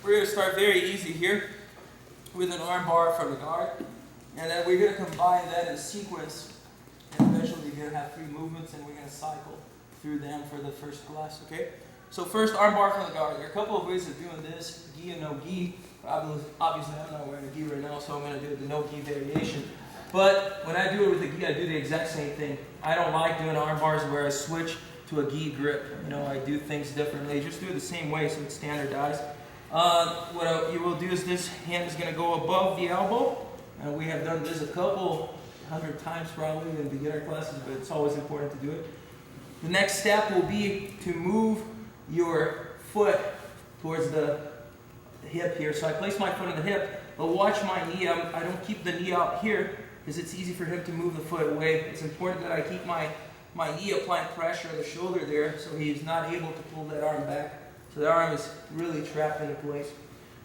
we're going to start very easy here with an arm bar from the guard. And then we're going to combine that in a sequence. And eventually you're going to have 3 movements and we're going to cycle through them for the first class, okay? So first, arm bar from the guard. There are a couple of ways of doing this, gi and no gi. Obviously I'm not wearing a gi right now, so I'm going to do the no gi variation. But when I do it with a gi, I do the exact same thing. I don't like doing arm bars where I switch to a gi grip. You know, I do things differently. Just do it the same way so it's standardized. What you will do is this hand is going to go above the elbow. And we have done this a couple 100 times probably in beginner classes, but it's always important to do it. The next step will be to move your foot towards the hip here. So I place my foot on the hip, but watch my knee. I don't keep the knee out here because it's easy for him to move the foot away. It's important that I keep my knee applying pressure on the shoulder there so he's not able to pull that arm back. So the arm is really trapped into place.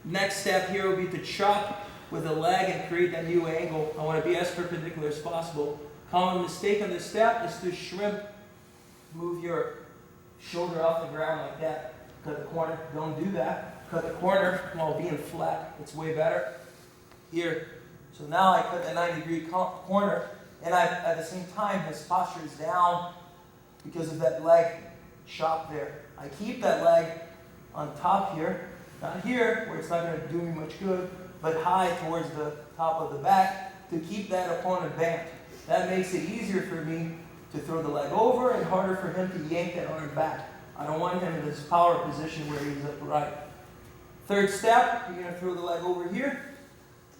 Next step here will be to chop with the leg and create that new angle. I want to be as perpendicular as possible. Common mistake on this step is to shrimp. Move your shoulder off the ground like that. Cut the corner. Don't do that. Cut the corner while being flat. It's way better. Here. So now I cut the 90-degree corner, and at the same time his posture is down because of that leg chop there. I keep that leg on top here, not here where it's not going to do me much good, but high towards the top of the back to keep that opponent bent. That makes it easier for me to throw the leg over and harder for him to yank that arm back. I don't want him in this power position where he's upright. Third step, you're going to throw the leg over here,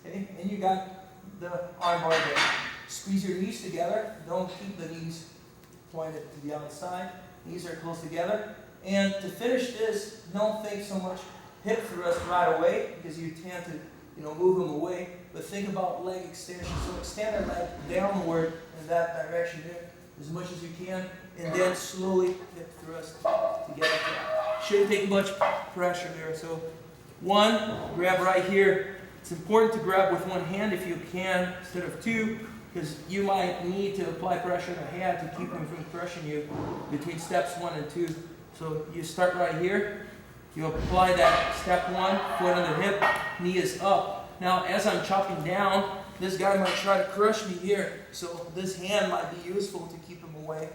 okay? And you got the arm bar there. Squeeze your knees together. Don't keep the knees pointed to the outside. Knees are close together. And to finish this, don't think so much hip thrust right away because you tend to move them away, but think about leg extension. So extend our leg downward in that direction here as much as you can, and then slowly hip thrust together. Shouldn't take much pressure there. So 1, grab right here. It's important to grab with 1 hand if you can instead of 2, because you might need to apply pressure in the hand to keep them from crushing you between steps 1 and 2. So you start right here. You apply that step 1, foot on the hip, knee is up. Now, as I'm chopping down, this guy might try to crush me here, so this hand might be useful to keep him away.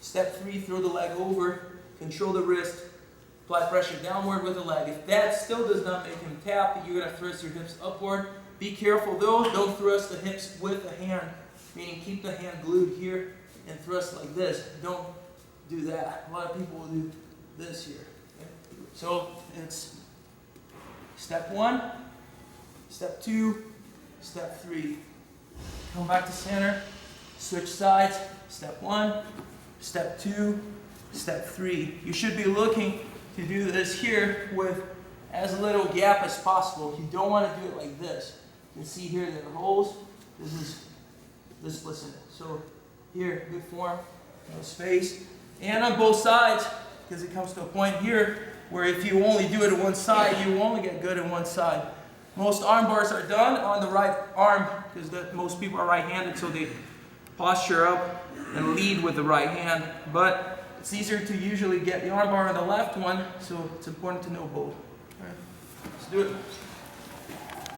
Step 3, throw the leg over, control the wrist, apply pressure downward with the leg. If that still does not make him tap, you're going to thrust your hips upward. Be careful though, don't thrust the hips with the hand, meaning keep the hand glued here and thrust like this. Don't do that. A lot of people will do this here. So it's step 1, step 2, step 3. Come back to center, switch sides, step 1, step 2, step 3. You should be looking to do this here with as little gap as possible. You don't want to do it like this. You can see here there are holes. This listen. So here, good form, no space. And on both sides, because it comes to a point here where if you only do it on one side, you only get good on one side. Most arm bars are done on the right arm because most people are right-handed, so they posture up and lead with the right hand. But it's easier to usually get the arm bar on the left one, so it's important to know both. All right, let's do it.